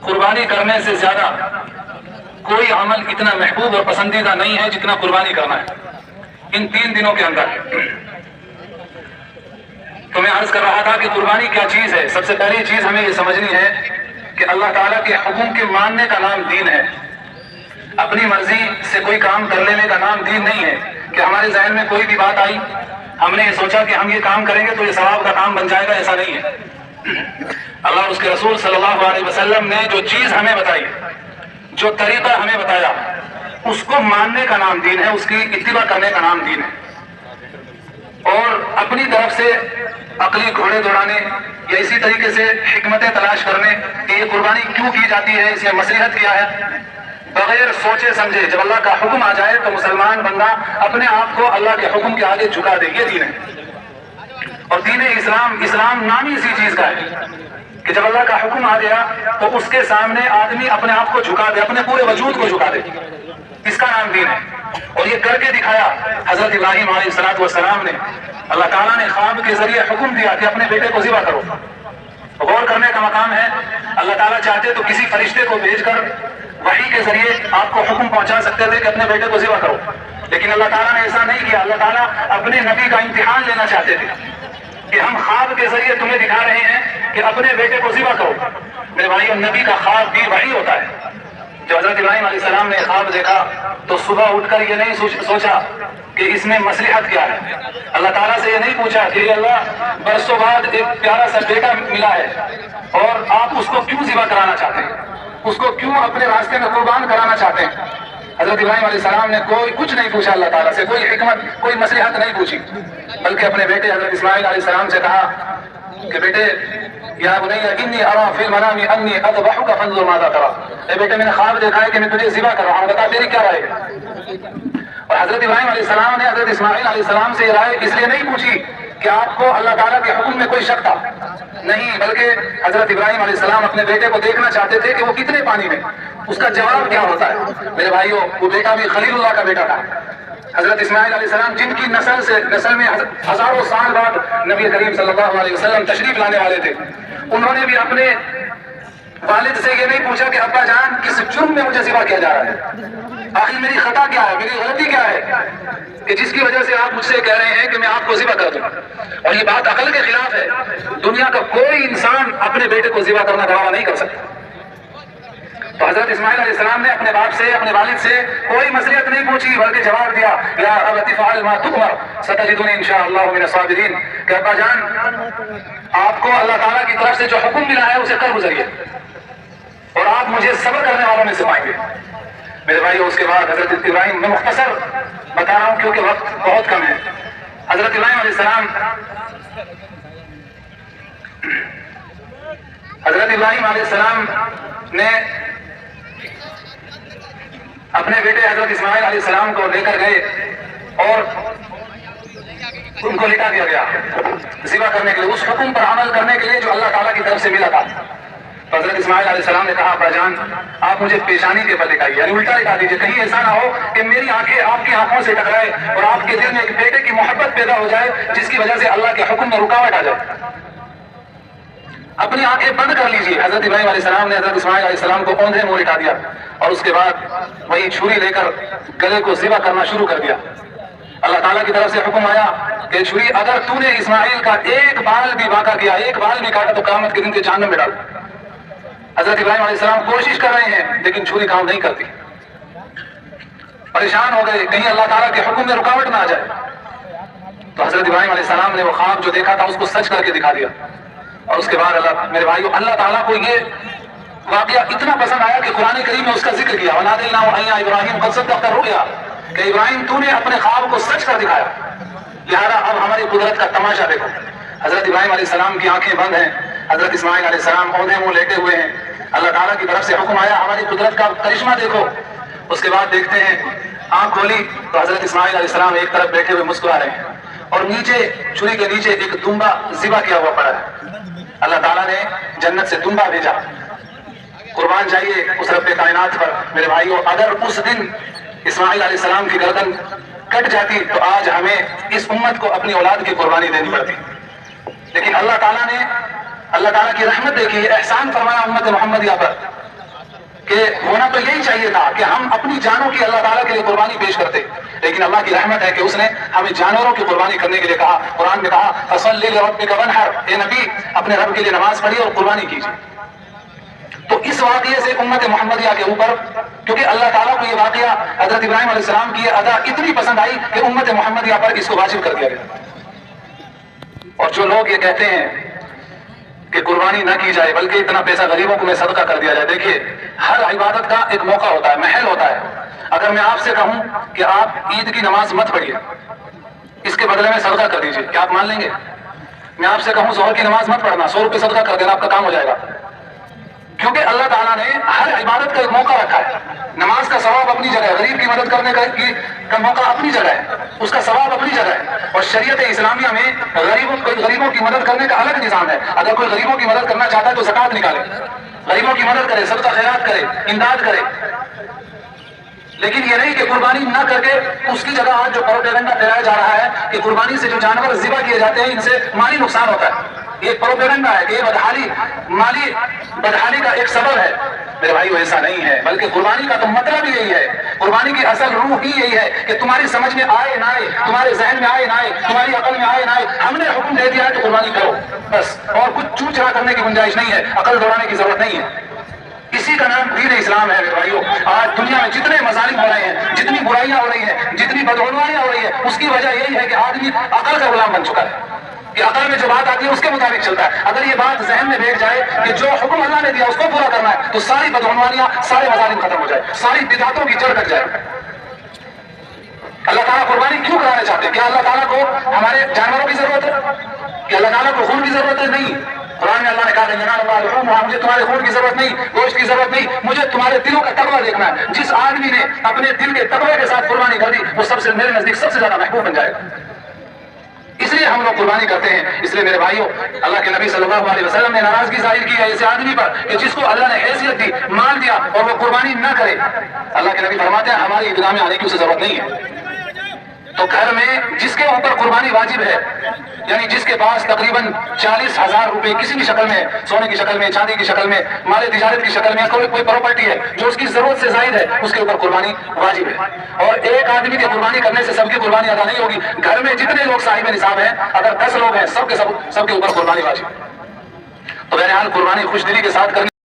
قربانی کرنے سے زیادہ کوئی عمل اتنا محبوب اور پسندیدہ نہیں ہے جتنا قربانی کرنا ہے ان 3 دنوں کے اندر۔ تو میں عرض کر رہا تھا کہ قربانی کیا چیز ہے۔ سب سے پہلی چیز ہمیں یہ سمجھنی ہے کہ اللہ تعالیٰ کے حکم کے ماننے کا نام دین ہے۔ اپنی مرضی سے کوئی کام کر لینے کا نام دین نہیں ہے کہ ہمارے ذہن میں کوئی بھی بات آئی، ہم نے یہ سوچا کہ ہم یہ کام کریں گے تو یہ ثواب کا کام بن جائے گا، ایسا نہیں ہے۔ اللہ اور اس کے رسول صلی اللہ علیہ وسلم نے جو چیز ہمیں بتائی، جو طریقہ ہمیں بتایا، اس کو ماننے کا نام دین ہے، اس کی اتباع کرنے کا نام دین ہے۔ اور اپنی طرف سے عقلی گھوڑے دوڑانے یا اسی طریقے سے حکمتیں تلاش کرنے کہ یہ قربانی کیوں کی جاتی ہے، اس میں مصلحت کیا ہے، بغیر سوچے سمجھے جب اللہ کا حکم آ جائے تو مسلمان بندہ اپنے آپ کو اللہ کے حکم کے آگے جھکا دے، یہ دین ہے۔ اور دین اسلام نام ہی اسی چیز کا ہے کہ جب اللہ کا حکم آ گیا تو اس کے سامنے آدمی اپنے آپ کو جھکا دے، اپنے پورے وجود کو جھکا دے، اس کا نام دین ہے۔ اور یہ کر کے دکھایا حضرت ابراہیم علیہ السلام نے۔ اللہ تعالیٰ نے خواب کے ذریعے حکم دیا کہ اپنے بیٹے کو ذبح کرو۔ غور کرنے کا مقام ہے، اللہ تعالیٰ چاہتے تو کسی فرشتے کو بھیج کر وحی کے ذریعے آپ کو حکم پہنچا سکتے تھے کہ اپنے بیٹے کو ذبح کرو، لیکن اللہ تعالیٰ نے ایسا نہیں کیا۔ اللہ تعالیٰ اپنے نبی کا امتحان لینا چاہتے تھے کہ ہم خواب کے ذریعے تمہیں دکھا رہے ہیں کہ اپنے بیٹے کو ذبح کرو۔ میرے بھائیوں، نبی کا خواب بھی وحی ہوتا ہے۔ جب حضرت ابراہیم علیہ السلام نے خواب دیکھا تو صبح اٹھ کر یہ نہیں سوچا کہ اس میں مصلحت کیا ہے، اللہ تعالیٰ سے یہ نہیں پوچھا کہ اللہ برسوں بعد ایک پیارا سا بیٹا ملا ہے اور آپ اس کو کیوں ذبح کرانا چاہتے ہیں، اس کو کیوں اپنے راستے میں قربان کرانا چاہتے ہیں۔ حضرت ابراہیم علیہ السلام نے کچھ نہیں پوچھا اللہ تعالیٰ سے، کوئی حکمت کوئی مصلحت نہیں پوچھی، بلکہ اپنے بیٹے حضرت اسماعیل علیہ السلام سے کہا کہ بیٹے یا بنی انی ارا فی المنام انی اذبحک فانظر ماذا تری، اے بیٹے میں نے خواب دیکھا ہے کہ میں تجھے ذبح کر رہا ہوں، بتا تیری کیا رائے ہے۔ اور حضرت ابراہیم علیہ السلام نے حضرت اسماعیل علیہ السلام سے یہ رائے اس لیے نہیں پوچھی کہ آپ کو اللہ تعالیٰ کے حکم میں کوئی شک تھا، نہیں، بلکہ حضرت ابراہیم علیہ السلام اپنے بیٹے کو دیکھنا چاہتے تھے کہ وہ کتنے پانی میں، اس کا جواب کیا ہوتا ہے۔ میرے بھائیوں، وہ بیٹا بھی خلیل اللہ کا بیٹا تھا۔ حضرت اسماعیل علیہ السلام جن کی نسل میں ہزاروں سال بعد نبی کریم صلی اللہ علیہ وسلم تشریف لانے والے تھے، انہوں نے بھی اپنے والد سے یہ نہیں پوچھا کہ ابا جان کس جرم میں مجھے ذبح کیا جا رہا ہے، آخر میری خطا کیا ہے، میری غلطی کیا ہے کہ جس کی وجہ سے آپ مجھ سے کہہ رہے ہیں کہ میں آپ کو ذبح کر دوں۔ اور یہ بات عقل کے خلاف ہے، دنیا کا کوئی انسان اپنے بیٹے کو ذبح کرنا گوارا نہیں کر سکتا۔ تو حضرت اسماعیل علیہ السلام نے اپنے باپ سے، اپنے والد سے کوئی مصلحت نہیں پوچھی، بلکہ جواب دیا یا ابت افعل ما تؤمر ستجدنی انشاءاللہ من الصابرین، کہ ابا جان آپ کو اللہ تعالیٰ کی طرف سے جو حکم ملا ہے اسے کر گزریے اور آپ مجھے صبر کرنے والوں میں سے پائیں گے۔ میرے بھائیو، اس کے بعد حضرت ابراہیم، میں مختصر بتا رہا ہوں کیونکہ وقت بہت کم ہے، حضرت ابراہیم علیہ السلام نے اپنے بیٹے حضرت اسماعیل علیہ السلام کو لے کر گئے اور ان کو لٹا دیا گیا ذبح کرنے کے لیے، اس حکم پر عمل کرنے کے لیے جو اللہ تعالیٰ کی طرف سے ملا تھا۔ حضرت اسماعیل علیہ السلام نے کہا ابا جان آپ مجھے پیشانی کے بل لٹائیے، یعنی الٹا لٹا دیجیے، کہیں ایسا نہ ہو کہ میری آنکھیں آپ کی آنکھوں سے ٹکرائے اور آپ کے دل میں ایک بیٹے کی محبت پیدا ہو جائے جس کی وجہ سے اللہ کے حکم میں رکاوٹ آ جائے۔ اپنی آنکھیں بند کر لیجیے۔ حضرت ابراہیم علیہ السلام نے حضرت اسماعیل علیہ السلام کو اوندھے منہ لٹا دیا اور اس کے بعد وہی چھری لے کر گلے کو ذبح کرنا شروع کر دیا۔ اللہ تعالیٰ کی طرف سے حکم آیا کہ چھری اگر تو نے اسماعیل کا ایک بال بھی واقع کیا، ایک بال بھی کاٹا تو قیامت کے دن کے جہنم میں ڈال۔ حضرت ابراہیم علیہ السلام کوشش کر رہے ہیں لیکن چھری کام نہیں کرتی، پریشان ہو گئے کہیں اللہ تعالیٰ کے حکم میں رکاوٹ نہ آ جائے۔ تو حضرت ابراہیم علیہ السلام نے وہ خواب جو دیکھا تھا اس کو سچ کر کے دکھا دیا۔ اور اس کے بعد میرے بھائیو، اللہ تعالیٰ کو یہ واقعہ اتنا پسند آیا کہ قرآن کریم میں اس کا ذکر کیا، وَنَادَيْنَاهُ أَن يَا إِبْرَاهِيمُ قَدْ صَدَّقْتَ الرُّؤْيَا، کہ ابراہیم تو نے اپنے خواب کو سچ کر دکھایا، لہذا اب ہماری قدرت کا تماشا دیکھو۔ حضرت ابراہیم علیہ السلام کی آنکھیں بند ہیں، حضرت اسماعیل علیہ السلام اوندھے منہ لیٹے ہوئے ہیں، اللہ تعالیٰ کی طرف سے حکم آیا ہماری قدرت کا کرشمہ دیکھو۔ اس کے بعد دیکھتے ہیں آنکھ کھولی تو حضرت اسماعیل علیہ السلام ایک طرف بیٹھے ہوئے مسکرا رہے ہیں اور نیچے چھری کے نیچے ایک دمبا ذبح کیا ہوا پڑا ہے۔ اللہ تعالیٰ نے جنت سے دمبا بھیجا، قربان چاہیے اس رب کائنات پر۔ میرے بھائیوں، اگر اس دن اسماعیل علیہ السلام کی گردن کٹ جاتی تو آج ہمیں اس امت کو اپنی اولاد کی قربانی دینی پڑتی، لیکن اللہ تعالیٰ کی رحمت دیکھی، احسان فرمایا امت محمدیہ پر کہ ہونا تو یہی چاہیے تھا کہ ہم اپنی جانوں کی اللہ تعالیٰ کے لیے قربانی پیش کرتے، لیکن اللہ کی رحمت ہے کہ اس نے ہمیں جانوروں کی قربانی کرنے کے لیے کہا۔ قرآن میں کہا فَصَلِّ لِرَبِّكَ وَانْحَرْ، اے نبی اپنے رب کے لیے نماز پڑھیے اور قربانی کیجیے۔ تو اس واقعے سے امت محمدیہ کے اوپر، کیونکہ اللہ تعالیٰ کو یہ واقعہ حضرت ابراہیم علیہ السلام کی ادا اتنی پسند آئی کہ امت محمدیہ پر اس کو واجب کر دیا گیا۔ اور جو لوگ یہ کہتے ہیں کہ قربانی نہ کی جائے بلکہ اتنا پیسہ غریبوں کو میں صدقہ کر دیا جائے، دیکھیے ہر عبادت کا ایک موقع ہوتا ہے، محل ہوتا ہے۔ اگر میں آپ سے کہوں کہ آپ عید کی نماز مت پڑھیے، اس کے بدلے میں صدقہ کر دیجیے، کیا آپ مان لیں گے؟ میں آپ سے کہوں ظہر کی نماز مت پڑھنا، 100 روپے صدقہ کر دینا، آپ کا کام ہو جائے گا؟ کیونکہ اللہ تعالیٰ نے ہر عبادت کا ایک موقع رکھا ہے۔ نماز کا ثواب اپنی جگہ ہے، غریب کی مدد کرنے کا موقع اپنی جگہ ہے، اس کا ثواب اپنی جگہ ہے۔ اور شریعت اسلامیہ میں غریبوں کی مدد کرنے کا الگ نظام ہے۔ اگر کوئی غریبوں کی مدد کرنا چاہتا ہے تو زکوٰۃ نکالے، غریبوں کی مدد کرے، صدقہ خیرات کرے، امداد کرے، لیکن یہ نہیں کہ قربانی نہ کر کے اس کی جگہ آج جو پروپیگنڈا پھیلایا جا رہا ہے کہ قربانی سے جو جانور ذبح کیے جاتے ہیں ان سے مالی نقصان ہوتا ہے، یہ پروپیگنڈا ہے کہ یہ مالی بدحالی کا ایک سبب ہے۔ میرے بھائیو ایسا نہیں ہے، بلکہ قربانی کا تو مطلب یہی ہے، قربانی کی اصل روح ہی یہی ہے کہ تمہاری سمجھ میں آئے نہ آئے، تمہارے ذہن میں آئے نہ آئے، تمہاری عقل میں آئے نہ آئے، ہم نے حکم دے دیا ہے تو قربانی کرو بس، اور کچھ چوٹ چرا کرنے کی گنجائش نہیں ہے، عقل دوڑانے کی ضرورت نہیں ہے۔ اسی کا نام دین اسلام ہے۔ میرے بھائیو آج دنیا میں جتنے مظالم ہو رہے ہیں، جتنی برائیاں ہو رہی ہیں، جتنی بدعنوانیاں ہو رہی ہیں، اس کی وجہ یہی ہے کہ آدمی عقل کا غلام بن چکا ہے، کہ عقل میں جو بات آتی ہے اس کے مطابق چلتا ہے۔ اگر یہ بات ذہن میں بیٹھ جائے کہ جو حکم اللہ نے دیا اس کو پورا کرنا ہے تو ساری بدعنوانیاں، سارے مظالم ختم ہو جائے، ساری بدعتوں کی جڑ کٹ جائے۔ اللہ تعالیٰ قربانی کیوں کرانا چاہتے ہیں؟ کیا اللہ تعالیٰ کو ہمارے جانوروں کی ضرورت ہے؟ کیا اللہ تعالیٰ کو خون کی ضرورت ہے؟ نہیں۔ قرآن میں اللہ نے کہا مجھے تمہارے خون کی ضرورت نہیں، گوشت کی ضرورت نہیں، مجھے تمہارے دلوں کا تقویٰ دیکھنا ہے۔ جس آدمی نے اپنے دل کے تقوی کے ساتھ قربانی کر دی وہ سب سے میرے نزدیک سب سے زیادہ محبوب بن جائے گا۔ اس لیے ہم لوگ قربانی کرتے ہیں۔ اس لیے میرے بھائیوں اللہ کے نبی صلی اللہ علیہ وسلم نے ناراضگی ظاہر کی ہے ایسے آدمی پر کہ جس کو اللہ نے حیثیت دی، مال دیا اور وہ قربانی نہ کرے۔ اللہ کے نبی فرماتے ہیں ہماری عیدگاہ میں آنے کی اسے ضرورت نہیں ہے۔ تو گھر میں جس کے اوپر قربانی واجب ہے، یعنی جس کے پاس تقریباً 40,000 روپے کسی بھی شکل میں، سونے کی شکل میں، چاندی کی شکل میں، مال تجارت کی شکل میں کوئی پراپرٹی ہے جو اس کی ضرورت سے زائد ہے، اس کے اوپر قربانی واجب ہے۔ اور ایک آدمی کی قربانی کرنے سے سب کی قربانی ادا نہیں ہوگی۔ گھر میں جتنے لوگ صاحب نصاب ہیں، اگر 10 لوگ ہیں، سب کے اوپر قربانی واجب ہے۔ تو بہرحال قربانی خوش دلی کے ساتھ کرنی